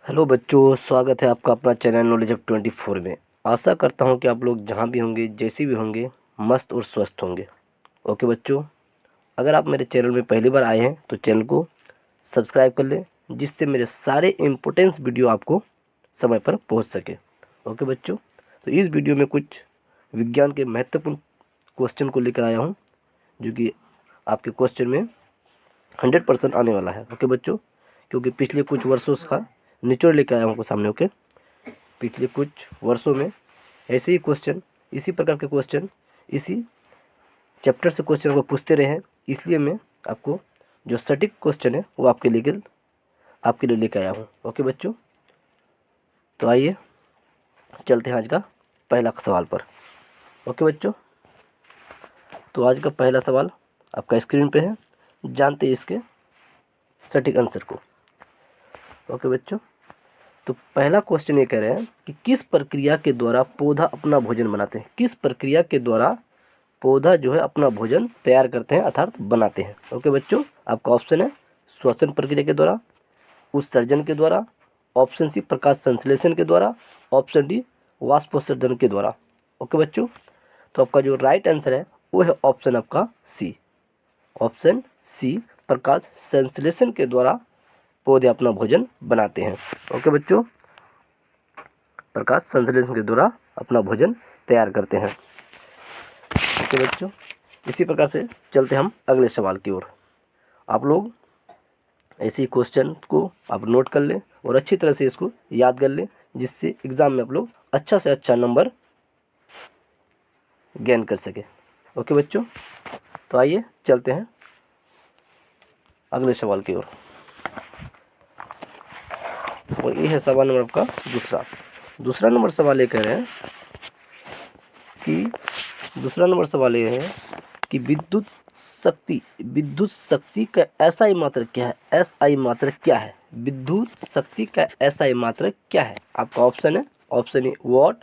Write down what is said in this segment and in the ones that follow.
Hello बच्चों, स्वागत है आपका अपना चैनल नॉलेज ऑफ 24 में। आशा करता हूं कि आप लोग जहां भी होंगे, जैसे भी होंगे, मस्त और स्वस्थ होंगे। ओके बच्चों, अगर आप मेरे चैनल में पहली बार आए हैं तो चैनल को सब्सक्राइब कर लें, जिससे मेरे सारे इम्पोर्टेंस वीडियो आपको समय पर पहुंच सके। ओके बच्चों, तो इस वीडियो में कुछ विज्ञान के महत्वपूर्ण क्वेश्चन को लेकर आया हूँ, जो कि आपके क्वेश्चन में 100% आने वाला है। ओके बच्चों, क्योंकि पिछले कुछ वर्षों का निचोड़ लेकर आया हूँ आपको सामने। ओके, पिछले कुछ वर्षों में ऐसे ही क्वेश्चन, इसी प्रकार के क्वेश्चन, इसी चैप्टर से क्वेश्चन को पूछते रहे हैं, इसलिए मैं आपको जो सटीक क्वेश्चन है वो आपके लिए लेकर आया हूँ। ओके बच्चों, तो आइए चलते हैं आज का पहला सवाल पर। ओके बच्चों, तो आज का पहला सवाल आपका स्क्रीन पे है, जानते हैं इसके सटीक आंसर को। ओके बच्चों, तो पहला क्वेश्चन ये कह रहे हैं कि किस प्रक्रिया के द्वारा पौधा अपना भोजन बनाते हैं। किस प्रक्रिया के द्वारा पौधा जो है अपना भोजन तैयार करते हैं अर्थात बनाते हैं। ओके बच्चों, आपका ऑप्शन है श्वसन प्रक्रिया के द्वारा, उत्सर्जन के द्वारा, ऑप्शन सी प्रकाश संश्लेषण के द्वारा, ऑप्शन डी वाष्पोत्सर्जन के द्वारा। ओके बच्चों, तो आपका जो राइट आंसर है वो है ऑप्शन आपका सी। ऑप्शन सी, प्रकाश संश्लेषण के द्वारा पौधे अपना भोजन बनाते हैं। ओके बच्चों, प्रकाश संश्लेषण के द्वारा अपना भोजन तैयार करते हैं। ओके बच्चों, इसी प्रकार से चलते हम अगले सवाल की ओर। आप लोग ऐसे ही क्वेश्चन को आप नोट कर लें और अच्छी तरह से इसको याद कर लें, जिससे एग्ज़ाम में आप लोग अच्छा से अच्छा नंबर गेन कर सके। ओके बच्चों, तो आइए चलते हैं अगले सवाल की ओर। और ये है सवाल नंबर आपका दूसरा नंबर सवाल ये कह रहे हैं कि दूसरा नंबर सवाल ये है कि विद्युत शक्ति का एसआई मात्रक क्या है। एसआई मात्रक क्या है? विद्युत शक्ति का एसआई मात्रक क्या है? आपका ऑप्शन है, option A watt,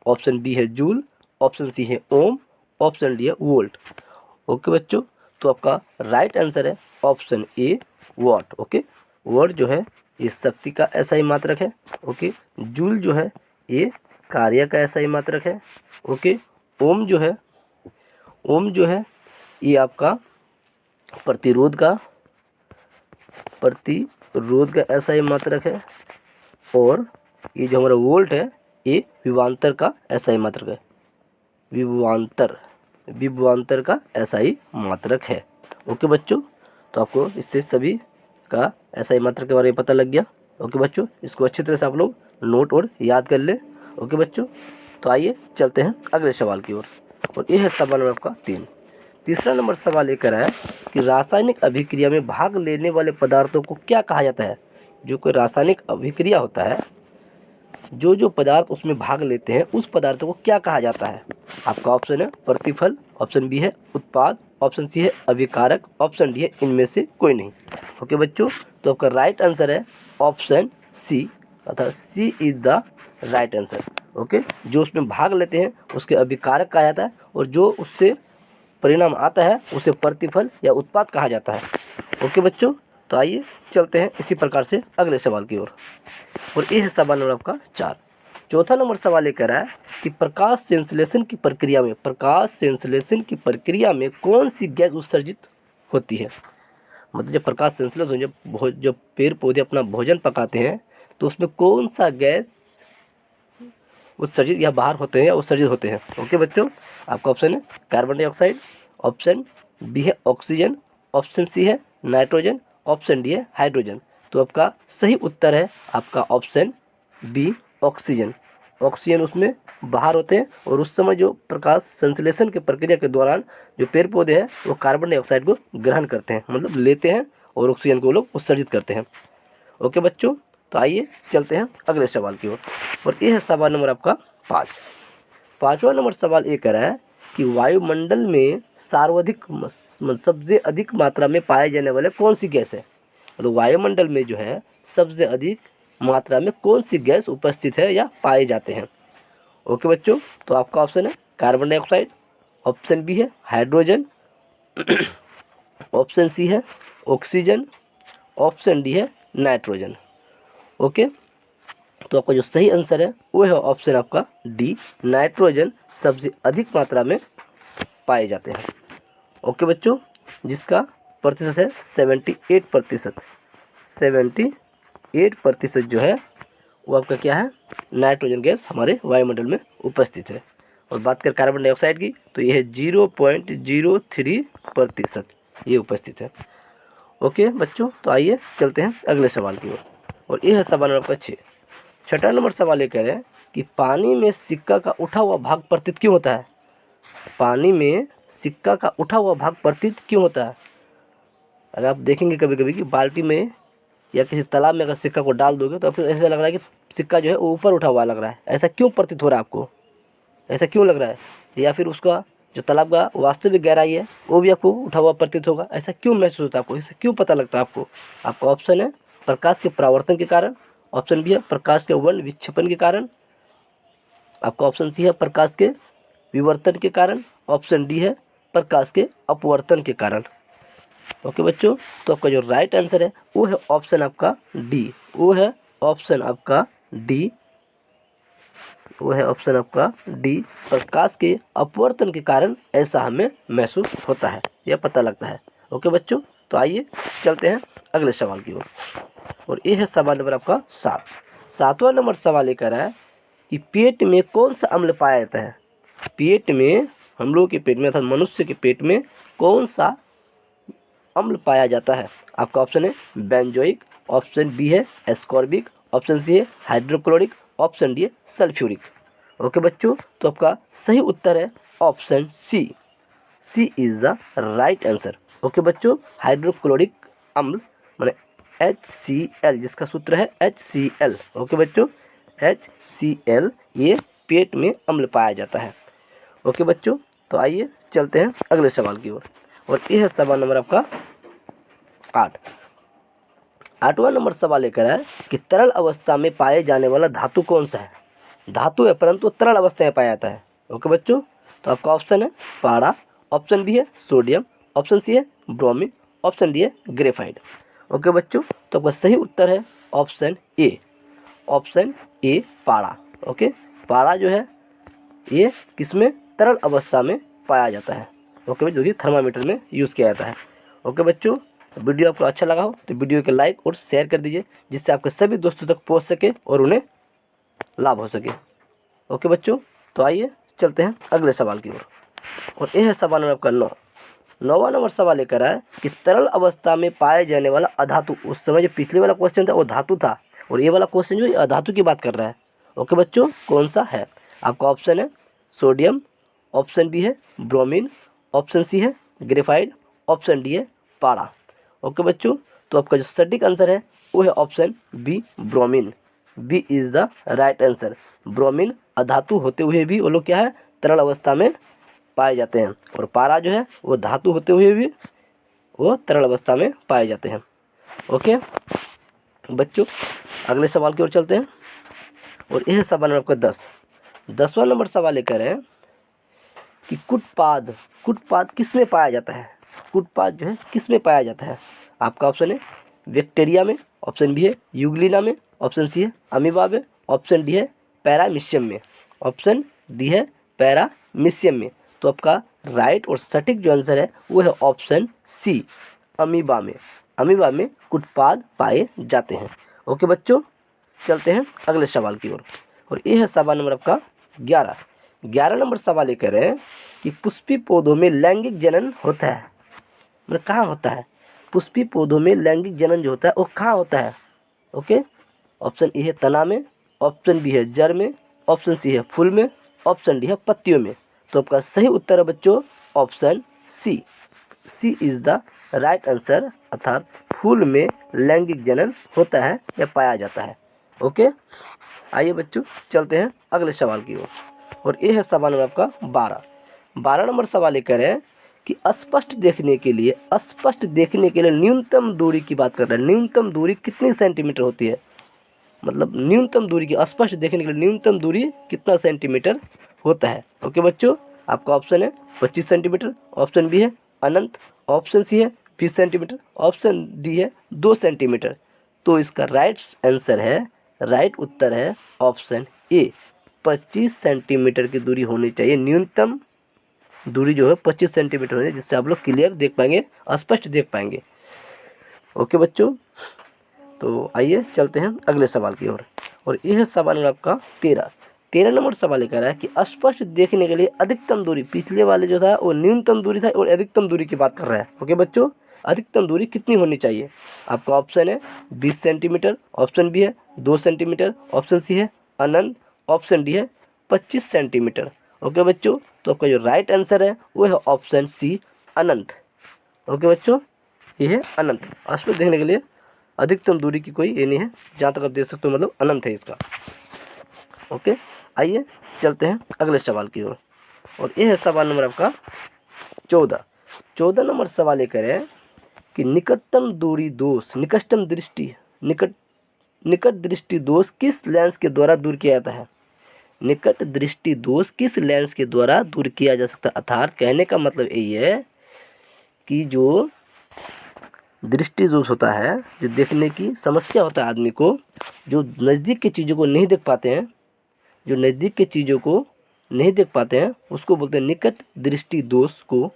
option B है जूल, ऑप्शन सी है ओम, ऑप्शन डी है वोल्ट। ओके बच्चों, तो आपका राइट आंसर है option A watt. Okay, watt जो है ये शक्ति का एसआई मात्रक है। ओके, जूल जो है ये कार्य का एसआई मात्रक है। ओके, ओम जो है ये आपका प्रतिरोध का एसआई मात्रक है। और ये जो हमारा वोल्ट है ये विभवांतर का एसआई मात्रक है। विभवांतर का एसआई मात्रक है। ओके बच्चों, तो आपको इससे सभी का एसआई मात्रक के बारे में पता लग गया। ओके बच्चों, इसको अच्छी तरह से आप लोग नोट और याद कर लें। ओके बच्चों, तो आइए चलते हैं अगले सवाल की ओर। और ये है सवाल नंबर आपका 3। तीसरा नंबर सवाल ये कह रहा है कि रासायनिक अभिक्रिया में भाग लेने वाले पदार्थों को क्या कहा जाता है। जो कोई रासायनिक अभिक्रिया होता है, जो पदार्थ उसमें भाग लेते हैं उस पदार्थों को क्या कहा जाता है। आपका ऑप्शन है प्रतिफल, ऑप्शन बी है उत्पाद, ऑप्शन सी है अभिकारक, ऑप्शन डी है इनमें से कोई नहीं। ओके बच्चों, तो आपका राइट आंसर है ऑप्शन सी, अर्थात C is the right answer. Okay, जो उसमें भाग लेते हैं उसके अभिकारक कहा जाता है, और जो उससे परिणाम आता है उसे प्रतिफल या उत्पाद कहा जाता है। ओके बच्चों, तो आइए चलते हैं इसी प्रकार से अगले सवाल की ओर। और ये है सवाल नंबर आपका 4। चौथा नंबर सवाल ये कह रहा है कि प्रकाश संश्लेषण की प्रक्रिया में कौन सी गैस उत्सर्जित होती है। मतलब जब प्रकाश संश्लेषण, जब पेड़ पौधे अपना भोजन पकाते हैं तो उसमें कौन सा गैस उत्सर्जित या बाहर होते हैं या उत्सर्जित होते हैं। ओके बच्चों, आपका ऑप्शन है कार्बन डाइऑक्साइड, ऑप्शन बी है ऑक्सीजन, ऑप्शन सी है नाइट्रोजन, ऑप्शन डी है हाइड्रोजन। तो आपका सही उत्तर है आपका ऑप्शन बी ऑक्सीजन। ऑक्सीजन उसमें बाहर होते हैं, और उस समय जो प्रकाश संश्लेषण की प्रक्रिया के दौरान जो पेड़ पौधे हैं वो कार्बन डाइऑक्साइड को ग्रहण करते हैं, मतलब लेते हैं, और ऑक्सीजन को लोग उत्सर्जित करते हैं। ओके बच्चों, तो आइए चलते हैं अगले सवाल की ओर। और ये है सवाल नंबर आपका 5। पांचवा नंबर सवाल ये कह रहा है कि वायुमंडल में सबसे अधिक मात्रा में पाए जाने वाले कौन सी गैस है। तो वायुमंडल में जो है सबसे अधिक मात्रा में कौन सी गैस उपस्थित है या पाए जाते हैं। ओके बच्चों, तो आपका ऑप्शन है कार्बन डाइऑक्साइड, ऑप्शन बी है हाइड्रोजन, ऑप्शन सी है ऑक्सीजन, ऑप्शन डी है नाइट्रोजन। ओके, तो आपका जो सही आंसर है वो है ऑप्शन आपका डी, नाइट्रोजन सबसे अधिक मात्रा में पाए जाते हैं। ओके बच्चों, जिसका प्रतिशत है 78%। 78% जो है वो आपका क्या है, नाइट्रोजन गैस हमारे वायुमंडल में उपस्थित है। और बात करें कार्बन डाइऑक्साइड की तो ये है 0.03% ये उपस्थित है। ओके बच्चों, तो आइए चलते हैं अगले सवाल की ओर। और ये है सवाल नंबर 6। छठा नंबर सवाल ये कह रहे हैं कि पानी में सिक्का का उठा हुआ भाग प्रतीत क्यों होता है। पानी में सिक्का का उठा हुआ भाग प्रतीत क्यों होता है। अगर आप देखेंगे कभी कभी कि बाल्टी में या किसी तालाब में अगर सिक्का को डाल दोगे तो आपको ऐसा लग रहा है कि सिक्का जो है वो ऊपर उठा हुआ लग रहा है। ऐसा क्यों प्रतीत हो रहा है आपको, ऐसा क्यों लग रहा है। या फिर उसका जो तालाब का वास्तविक गहराई है वो भी आपको उठा हुआ प्रतीत होगा। ऐसा क्यों महसूस होता है आपको, ऐसा क्यों पता लगता है आपको। आपका ऑप्शन है प्रकाश के परावर्तन के कारण, ऑप्शन बी है प्रकाश के वर्ण विक्षेपण के कारण, आपका ऑप्शन सी है प्रकाश के विवर्तन के कारण, ऑप्शन डी है प्रकाश के अपवर्तन के कारण। ओके बच्चों, तो आपका जो राइट आंसर है वो है ऑप्शन आपका डी, वो है ऑप्शन आपका डी, वो है ऑप्शन आपका डी, प्रकाश के अपवर्तन के कारण ऐसा हमें महसूस होता है या पता लगता है। ओके बच्चों, तो आइए चलते हैं अगले सवाल की ओर। और ये है सवाल नंबर आपका 7। 7वां नंबर सवाल ये कह रहा है कि पेट में कौन सा अम्ल पाया जाता है। पेट में, हम लोग के पेट में अर्थात मनुष्य के पेट में कौन सा अम्ल पाया जाता है। आपका ऑप्शन है बेंजोइक, ऑप्शन बी है एस्कॉर्बिक, ऑप्शन सी है हाइड्रोक्लोरिक, ऑप्शन डी है सल्फ्यूरिक। ओके बच्चों, तो आपका सही उत्तर है option C, C is the right answer. Okay बच्चों, हाइड्रोक्लोरिक अम्ल माने HCl, जिसका सूत्र है HCl। ओके बच्चों, HCl ये पेट में अम्ल पाया जाता है। ओके बच्चों, तो आइए चलते हैं अगले सवाल की ओर। और यह है सवाल नंबर आपका 8। 8वां नंबर सवाल लेकर है कि तरल अवस्था में पाए जाने वाला धातु कौन सा है। धातु है परंतु तरल अवस्था में पाया जाता है। ओके बच्चों, तो आपका ऑप्शन है पारा, ऑप्शन बी है सोडियम, ऑप्शन सी है ब्रोमीन, ऑप्शन डी है ग्रेफाइट। ओके बच्चों, तो आपका सही उत्तर है ऑप्शन ए, ऑप्शन ए पारा। ओके, पारा जो है ये किसमें, तरल अवस्था में पाया जाता है। ओके बच्चों, जो कि थर्मामीटर में यूज़ किया जाता है। ओके बच्चों, वीडियो आपको अच्छा लगा हो तो वीडियो को लाइक और शेयर कर दीजिए, जिससे आपके सभी दोस्तों तक पहुंच सके और उन्हें लाभ हो सके। ओके बच्चों, तो आइए चलते हैं अगले सवाल की ओर। और यह है सवाल नंबर आपका 9। 9वां नंबर सवाल लेकर है कि तरल अवस्था में पाए जाने वाला अधातु, उस समय जो पिछले वाला क्वेश्चन था वो धातु था और ये वाला क्वेश्चन जो अधातु की बात कर रहा है। ओके बच्चों, कौन सा है। आपका ऑप्शन है सोडियम, ऑप्शन बी है ब्रोमीन, ऑप्शन सी है ग्रेफाइट, ऑप्शन डी है पारा। ओके बच्चों, तो आपका जो सटीक आंसर है वो है option B bromine. B is the right answer. Bromine अधातु होते हुए भी वो लोग क्या है, तरल अवस्था में पाए जाते हैं। और पारा जो है वो धातु होते हुए भी वो तरल अवस्था में पाए जाते हैं। ओके बच्चों, अगले सवाल की ओर चलते हैं। और यह सवाल नंबर आपका 10। 10वां नंबर सवाल लेकर है कि कुटपाद, कुटपाद किस में पाया जाता है। कुटपाद जो है किस में पाया जाता है। आपका ऑप्शन है बैक्टीरिया में, ऑप्शन बी है यूग्लिना में, ऑप्शन सी है अमीबा में, ऑप्शन डी है पैरामीशियम में, ऑप्शन डी है पैरामीशियम में। तो आपका राइट और सटीक जो आंसर है वो है ऑप्शन सी, अमीबा में। अमीबा में कुटपाद पाए जाते हैं। ओके बच्चों, चलते हैं अगले सवाल की ओर। और ये है सवाल नंबर आपका 11। 11 नंबर सवाल ये कह रहे हैं कि पुष्पी पौधों में लैंगिक जनन होता है, मतलब कहाँ होता है। पुष्पी पौधों में लैंगिक जनन जो होता है वो कहाँ होता है। ओके, ऑप्शन ए है तना में, ऑप्शन बी है जड़ में, ऑप्शन सी है फूल में, ऑप्शन डी है पत्तियों में। तो आपका सही उत्तर है बच्चों option C, C is the right answer, अर्थात फूल में लैंगिक जनन होता है या पाया जाता है। ओके, आइए बच्चों चलते हैं अगले सवाल की ओर। और ये है सवाल नंबर आपका 12। 12 नंबर सवाल ये कह रहे हैं कि स्पष्ट देखने के लिए, स्पष्ट देखने के लिए न्यूनतम दूरी की बात कर रहे हैं। न्यूनतम दूरी कितनी सेंटीमीटर होती है, मतलब न्यूनतम दूरी की, स्पष्ट देखने के लिए न्यूनतम दूरी कितना सेंटीमीटर होता है। ओके बच्चों, आपका ऑप्शन है 25 सेंटीमीटर, ऑप्शन बी है अनंत, ऑप्शन सी है 20 सेंटीमीटर, ऑप्शन डी है 2 सेंटीमीटर। तो इसका राइट आंसर है राइट उत्तर है ऑप्शन ए, 25 सेंटीमीटर की दूरी होनी चाहिए। न्यूनतम दूरी जो है 25 सेंटीमीटर होनी है, जिससे आप लोग क्लियर देख पाएंगे, स्पष्ट देख पाएंगे। ओके बच्चों, तो आइए चलते हैं अगले सवाल की ओर। और यह सवाल नंबर आपका 13 नंबर सवाल ये कह रहा है कि स्पष्ट देखने के लिए अधिकतम दूरी, पिछले वाले जो था वो न्यूनतम दूरी था और अधिकतम दूरी की बात कर रहा है। ओके बच्चों, अधिकतम दूरी कितनी होनी चाहिए? आपका ऑप्शन है 20 सेंटीमीटर, ऑप्शन बी है 2 सेंटीमीटर, ऑप्शन सी है अनंत, ऑप्शन डी है 25 सेंटीमीटर। ओके बच्चों, तो आपका जो राइट आंसर है वो है ऑप्शन सी अनंत। ओके बच्चों, ये है अनंत। स्पष्ट देखने के लिए अधिकतम दूरी की कोई ये नहीं है, जहाँ तक आप देख सकते हो, मतलब अनंत है इसका। ओके, आइए चलते हैं अगले सवाल की ओर। और यह है सवाल नंबर आपका 14 नंबर सवाल ये करें कि निकटतम दूरी दोष, निकटतम दृष्टि, निकट दृष्टि दोष किस लेंस के द्वारा दूर किया जाता है? निकट दृष्टि दोष किस लेंस के द्वारा दूर किया जा सकता है? अर्थात कहने का मतलब यही है कि जो दृष्टि दोष होता है, जो देखने की समस्या होता है आदमी को, जो नज़दीक की चीज़ों को नहीं देख पाते हैं, जो नज़दीक की चीज़ों को नहीं देख पाते हैं, उसको बोलते हैं निकट दृष्टि दोष को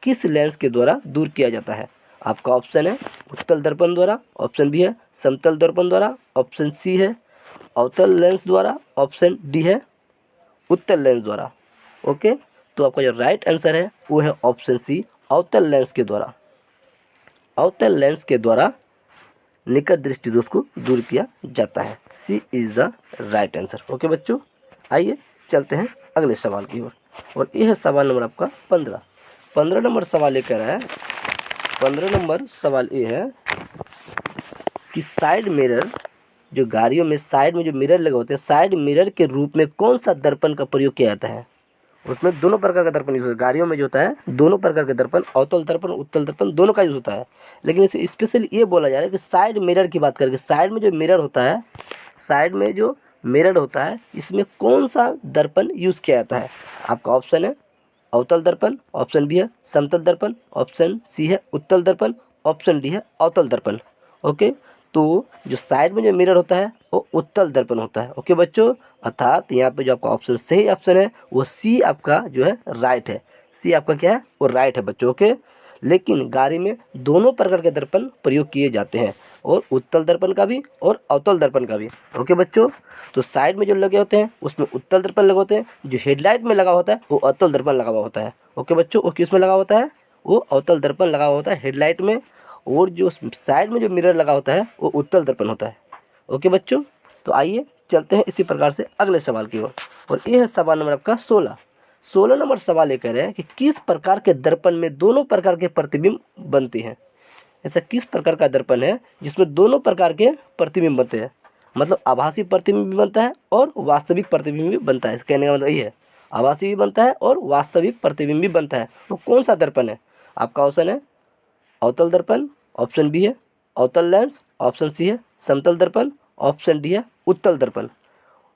किस लेंस के द्वारा दूर किया जाता है? आपका ऑप्शन है उत्तल दर्पण द्वारा, ऑप्शन बी है समतल दर्पण द्वारा, ऑप्शन सी है अवतल लेंस द्वारा, ऑप्शन डी है उत्तल लेंस द्वारा। ओके, तो आपका जो राइट आंसर है वो है ऑप्शन सी अवतल लेंस के द्वारा। अवतल लेंस के द्वारा निकट दृष्टि दोष को दूर किया जाता है। C is the right answer. Okay बच्चों, आइए चलते हैं अगले सवाल की ओर। और यह है सवाल नंबर आपका 15 नंबर सवाल ये कह रहा है, 15 नंबर सवाल ये है कि साइड मिरर, जो गाड़ियों में साइड में जो मिरर लगे होते हैं, साइड मिरर के रूप में कौन सा दर्पण का प्रयोग किया जाता है? उसमें दोनों प्रकार का दर्पण यूज होता है। गाड़ियों में जो होता है दोनों प्रकार के दर्पण, अवतल दर्पण उत्तल दर्पण दोनों का यूज होता है। लेकिन इसे स्पेशली ये बोला जा रहा है कि साइड मिरर की बात करके, साइड में जो मिरर होता है, साइड में जो मिरर होता है, इसमें कौन सा दर्पण यूज किया जाता है? आपका ऑप्शन है अवतल दर्पण, ऑप्शन बी है समतल दर्पण, ऑप्शन सी है उत्तल दर्पण, ऑप्शन डी है अवतल दर्पण। ओके, तो जो साइड में जो मिरर होता है वो उत्तल दर्पण होता है। ओके बच्चों, अर्थात यहाँ पे जो आपका ऑप्शन सही ऑप्शन है वो सी आपका जो है राइट है। सी आपका क्या है? वो राइट है बच्चों। ओके, लेकिन गाड़ी में दोनों प्रकार के दर्पण प्रयोग किए जाते हैं, और उत्तल दर्पण का भी और अवतल दर्पण का भी। ओके बच्चों, तो साइड में जो लगे होते हैं उसमें उत्तल दर्पण लगे होते हैं, जो हेडलाइट में लगा होता है वो अवतल दर्पण लगा हुआ होता है। ओके बच्चों, वो किस में लगा होता है? वो अवतल दर्पण लगा हुआ होता है हेडलाइट में, और जो साइड में जो मिरर लगा होता है वो उत्तल दर्पण होता है। ओके बच्चों, तो आइए चलते हैं इसी प्रकार से अगले सवाल की ओर। और यह है सवाल नंबर आपका 16 नंबर सवाल ये कह रहे हैं कि किस प्रकार के दर्पण में दोनों प्रकार के प्रतिबिंब बनते हैं? ऐसा किस प्रकार का दर्पण है जिसमें दोनों प्रकार के प्रतिबिंब बनते हैं? मतलब आभासी प्रतिबिंब भी बनता है और वास्तविक प्रतिबिंब भी बनता है। कहने का मतलब ये है, आभासी भी बनता है और वास्तविक प्रतिबिंब भी बनता है। वो कौन सा दर्पण है? आपका ऑप्शन है अवतल दर्पण, ऑप्शन बी है अवतल लेंस, ऑप्शन सी है समतल दर्पण, ऑप्शन डी है उत्तल दर्पण।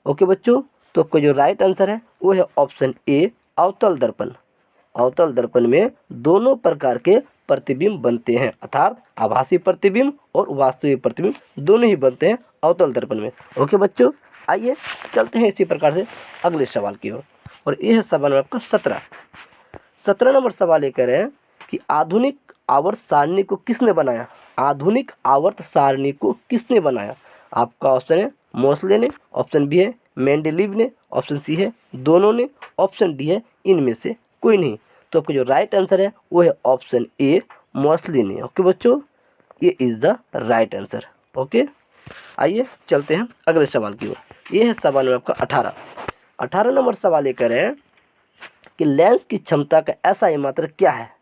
ओके बच्चों, तो आपका जो राइट आंसर है वो है ऑप्शन ए अवतल दर्पण। अवतल दर्पण में दोनों प्रकार के प्रतिबिंब बनते हैं, अर्थात आभासी प्रतिबिंब और वास्तविक प्रतिबिंब दोनों ही बनते हैं अवतल दर्पण में। ओके बच्चों, आइए चलते हैं इसी प्रकार से अगले सवाल की ओर। और यह है सवाल आपका 17 नंबर सवाल ये कह रहे हैं कि आधुनिक आवर्त सारणी को किसने बनाया? आधुनिक आवर्त सारणी को किसने बनाया? आपका ऑप्शन है मोसले ने, ऑप्शन बी है मेंडेलीव ने, ऑप्शन सी है दोनों ने, ऑप्शन डी है इनमें से कोई नहीं। तो आपका जो राइट आंसर है वो है ऑप्शन ए मोसले ने। ओके बच्चों, ये is the right answer. Okay, आइए चलते हैं अगले सवाल की ओर। ये है सवाल नंबर आपका 18 नंबर सवाल ये कह रहे हैं कि लेंस की क्षमता का ऐसा ही मात्रक क्या है?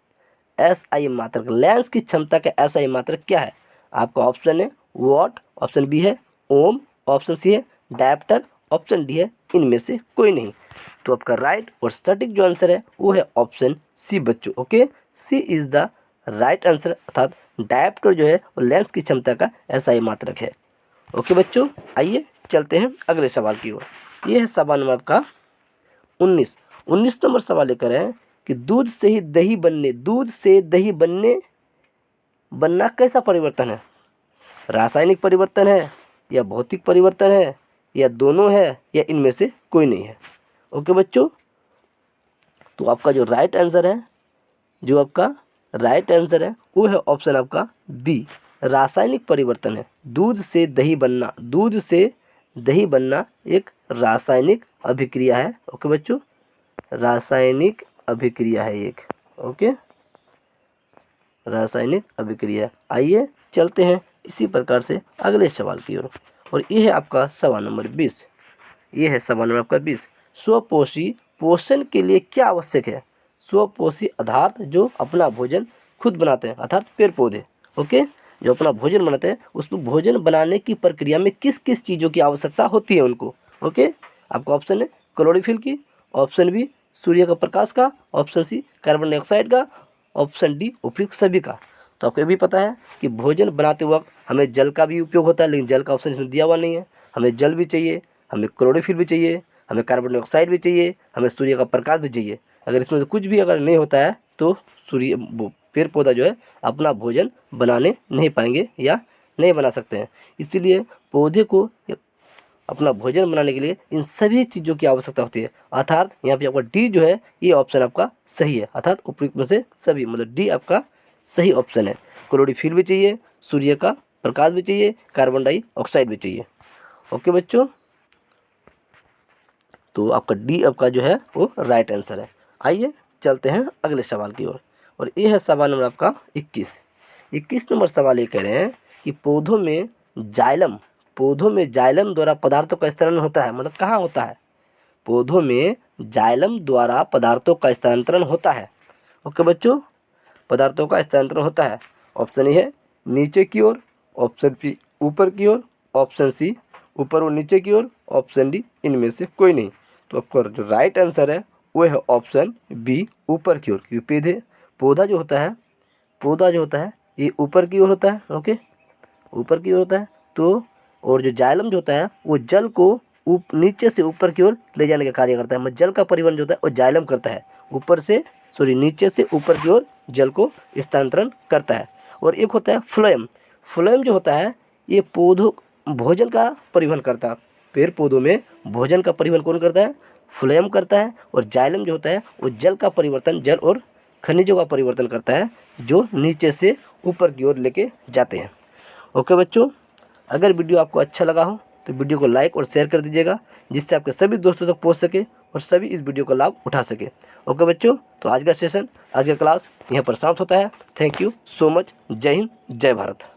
एसआई मात्रक, लेंस की क्षमता का एसआई मात्रक क्या है? आपका ऑप्शन है वॉट, ऑप्शन बी है ओम, ऑप्शन सी है डायप्टर, ऑप्शन डी है इनमें से कोई नहीं। तो आपका राइट और सटीक जो आंसर है वो है ऑप्शन सी बच्चों। Okay, C is the right answer, अर्थात डायप्टर जो है वो लेंस की क्षमता का एसआई मात्रक है। ओके बच्चों, आइए चलते हैं अगले सवाल की ओर। ये है सवाल नंबर आपका 19 नंबर सवाल लेकर है कि दूध से दही बनना कैसा परिवर्तन है? रासायनिक परिवर्तन है, या भौतिक परिवर्तन है, या दोनों है, या इनमें से कोई नहीं है। ओके बच्चों, तो आपका जो राइट आंसर है, जो आपका राइट आंसर है वो है ऑप्शन आपका बी, रासायनिक परिवर्तन है। दूध से दही बनना, दूध से दही बनना एक रासायनिक अभिक्रिया है। ओके बच्चों, रासायनिक अभिक्रिया है एक। ओके, रासायनिक अभिक्रिया। आइए चलते हैं इसी प्रकार से अगले सवाल की ओर, और ये है आपका सवाल नंबर 20। ये है सवाल नंबर आपका 20। स्वपोषी पोषण के लिए क्या आवश्यक है? स्वपोषी अर्थात जो अपना भोजन खुद बनाते हैं, अर्थात पेड़ पौधे। ओके, जो अपना भोजन बनाते हैं, उसको भोजन बनाने की प्रक्रिया में किस किस चीज़ों की आवश्यकता होती है उनको? ओके, आपका ऑप्शन है क्लोरोफिल की, ऑप्शन बी सूर्य का प्रकाश का, ऑप्शन सी कार्बन डाइऑक्साइड का, ऑप्शन डी उपयुक्त सभी का। तो आपको ये भी पता है कि भोजन बनाते वक्त हमें जल का भी उपयोग होता है, लेकिन जल का ऑप्शन इसमें दिया हुआ नहीं है। हमें जल भी चाहिए, हमें क्लोरोफिल भी चाहिए, हमें कार्बन डाइऑक्साइड भी चाहिए, हमें सूर्य का प्रकाश भी चाहिए। अगर इसमें से कुछ भी अगर नहीं होता है तो पेड़ पौधा जो है अपना भोजन बनाने नहीं पाएंगे या नहीं बना सकते हैं। इसीलिए पौधे को अपना भोजन बनाने के लिए इन सभी चीज़ों की आवश्यकता होती है। अर्थात यहाँ पे आपका डी जो है ये ऑप्शन आपका सही है, अर्थात उपयुक्त में से सभी, मतलब डी आपका सही ऑप्शन है। क्लोरोफिल भी चाहिए, सूर्य का प्रकाश भी चाहिए, कार्बन डाइऑक्साइड भी चाहिए। ओके बच्चों, तो आपका डी आपका जो है वो राइट आंसर है। आइए चलते हैं अगले सवाल की ओर, और ये है सवाल नंबर आपका 21। 21 नंबर सवाल ये कह रहे हैं कि पौधों में जाइलम द्वारा पदार्थों का स्थानांतरण होता है, मतलब कहाँ होता है? पौधों में जाइलम द्वारा पदार्थों का स्थानांतरण होता है। ओके बच्चों, पदार्थों का स्थानांतरण होता है। ऑप्शन ए है नीचे की ओर, ऑप्शन बी ऊपर की ओर, ऑप्शन सी ऊपर और नीचे की ओर, ऑप्शन डी इनमें से कोई नहीं। तो आपका जो राइट आंसर है वो है ऑप्शन बी ऊपर की ओर, क्योंकि पौधा जो होता है ये ऊपर की ओर होता है। ओके, ऊपर की ओर होता है। तो और जो जाइलम जो होता है वो जल को नीचे से ऊपर की ओर ले जाने का कार्य करता है, मतलब जल का परिवहन जो होता है वो जाइलम करता है, नीचे से ऊपर की ओर जल को स्थानांतरण करता है। और एक होता है फ्लोएम। फ्लोएम जो होता है ये भोजन का परिवहन करता है। पेड़ पौधों में भोजन का परिवहन कौन करता है? फ्लोएम करता है। और जाइलम जो होता है वो जल का परिवर्तन, जल और खनिजों का परिवर्तन करता है, जो नीचे से ऊपर की ओर लेके जाते हैं। ओके बच्चों, अगर वीडियो आपको अच्छा लगा हो तो वीडियो को लाइक और शेयर कर दीजिएगा, जिससे आपके सभी दोस्तों तक पहुंच सके और सभी इस वीडियो का लाभ उठा सके। ओके बच्चों, तो आज का सेशन, आज का क्लास यहाँ पर समाप्त होता है। Thank you so much. जय हिंद, जय भारत।